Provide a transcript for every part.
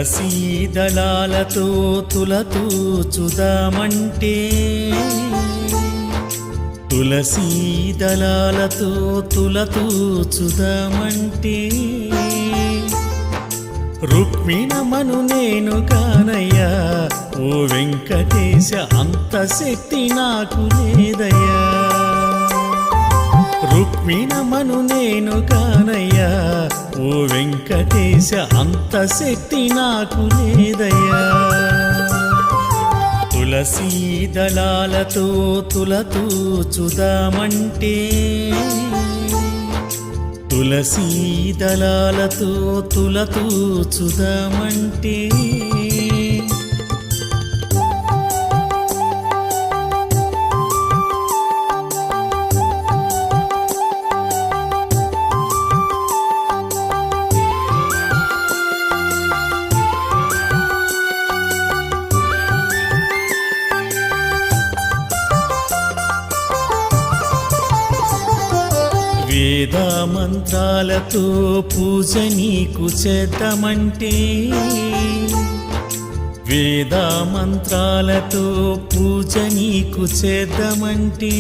తులసీ దళాలతో తులతూచుదామంటే తులసీ దళాలతో తులతూచుదామంటే రుక్మిణమను నేను కానయ్యా ఓ వెంకటేశ అంత శక్తి నాకు లేదయ్యా రుక్మిణమను నేను కానయ్యా ఓ వెంకటేశ అంత శక్తి నాకు లేదయ్యా తులసీ దళాలతో తులతూచుదామంటే తులసీ దళాలతో తులతూచుదామంటే వేద మంత్రాలతో పూజ నీకు చేద్దామంటే వేద మంత్రాలతో పూజ నీకు చేద్దామంటే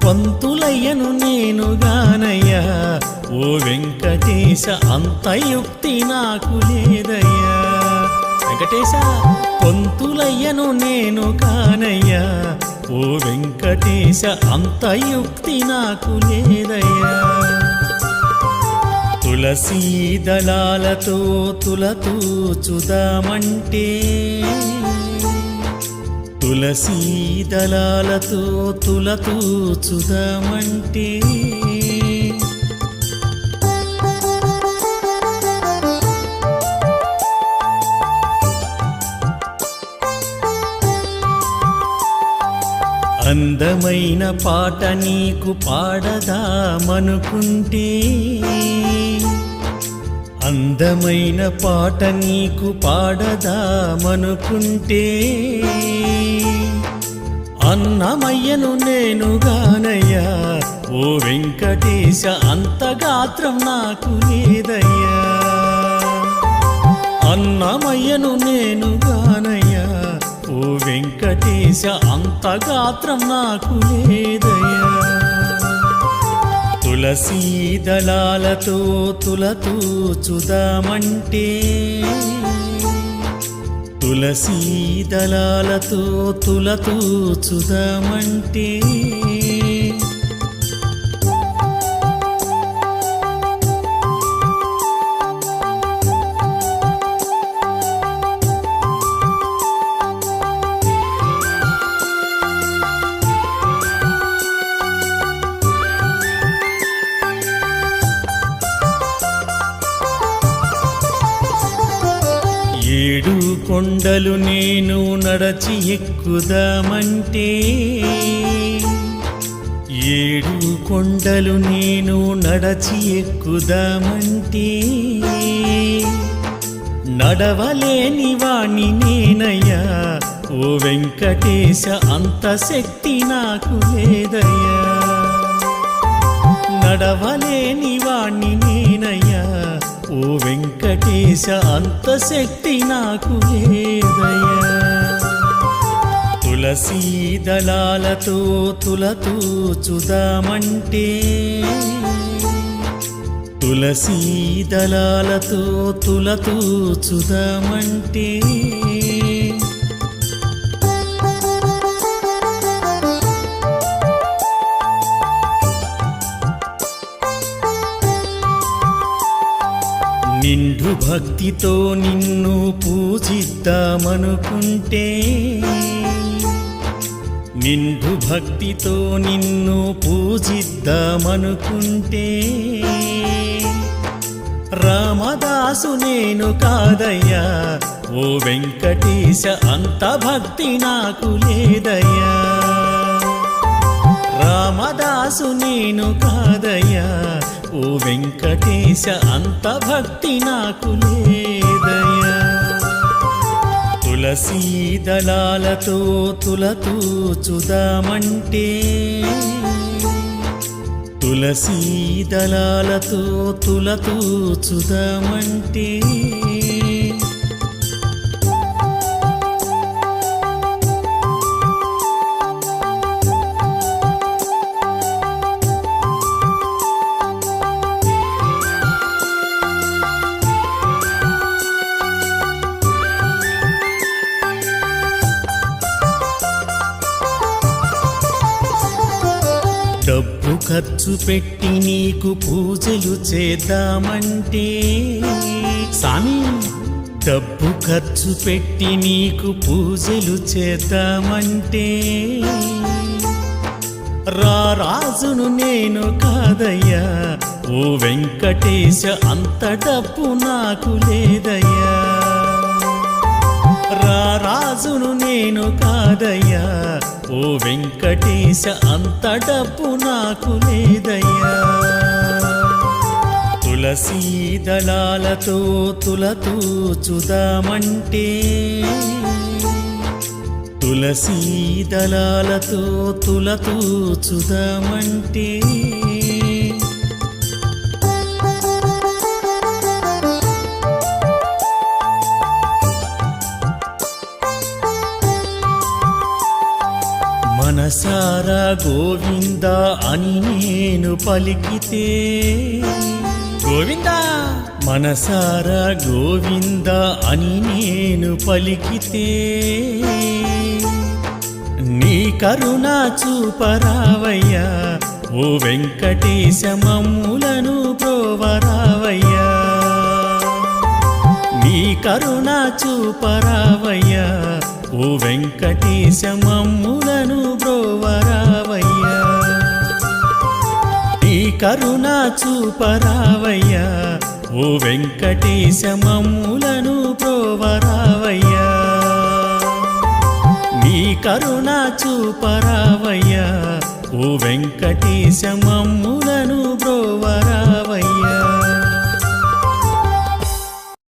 పంతులయ్యను నేను గానయ్యా ఓ వెంకటేశ అంత యుక్తి నాకు లేదయ్యా వెంకటేశ పంతులయ్యను నేను కానయ్యా ఓ వెంకటేశ అంత యుక్తి నాకు లేదయ్యా తులసీ దళాలతో తులతూచుదామంటే తులసీ దళాలతో తులతూచుదామంటే అందమైన పాట నీకు పాడదామనుకుంటే అందమైన పాట నీకు పాడదామనుకుంటే అన్నమయ్యను నేను గానయ్యా ఓ వెంకటేశ అంత గాత్రం నాకు లేదయ్యా అన్నమయ్యను నేను గానయ్యా ఓ వెంకటేశ అంత గాత్రం నాకు లేదయ్యా తులసీ దళాలతో తులతూచుదామంటే తులసీ దళాలతో తులతూచుదామంటే ఏడు కొండలు నేను నడచి ఎక్కుదామంటే ఏడు కొండలు నేను నడచి ఎక్కుదామంటే నడవలేని వాణ్ణి నేనయ్యా ఓ వెంకటేశ అంత శక్తి నాకు లేదయ్యా నడవలేని వాణ్ణి నేనయ్యా ఓ వెంకటేశ అంత శక్తి నాకు లేదయ్యా తులసీ దళాలతో తులతూచుదామంటే తులసీ దళాలతో తులతూచుదామంటే నిండు భక్తితో నిన్ను పూజిద్దామనుకుంటే నిండు భక్తితో నిన్ను పూజిద్దామనుకుంటే రామదాసు నేను కాదయ్యా ఓ వెంకటేశ అంత భక్తి నాకు లేదయ్యా రామదాసు నేను కాదయ్యా ఓ వెంకటేశ అంత భక్తి నాకు లేదయ్యా తులసీ దళాలతో తులతూచుదామంటే తులసీ దళాలతో తులతూచుదామంటే డబ్బు ఖర్చు పెట్టి నీకు పూజలు చేద్దామంటే సామి డబ్బు ఖర్చు పెట్టి నీకు పూజలు చేద్దామంటే రాజును నేను కాదయ్యా ఓ వెంకటేశ అంత డబ్బు నాకు లేదయ్యా రాజును నేను కాదయ్యా ఓ వెంకటేశ అంత డబ్బు నాకు లేదయ్యా తులసీ దళాలతో తులతూచుదామంటే తులసీ దళాలతో తులతూచుదామంటే మనసారా గోవింద అని నేను పలికితే గోవిందా మనసారా గోవింద అని నేను పలికితే నీ కరుణ చూపరావయ్యా ఓ వెంకటేశ మమ్ములను బ్రోవరావయ్యా నీ కరుణ చూపరావయ్యా ఓ వెంకటేశ మమ్ములను బ్రోవరావయ్యా నీ కరుణ చూపరావయ్యా ఓ వెంకటేశ మమ్ములను బ్రోవరావయ్యా నీ కరుణ చూపరావయ్యా ఓ వెంకటేశ మమ్ములను బ్రోవరావయ్యా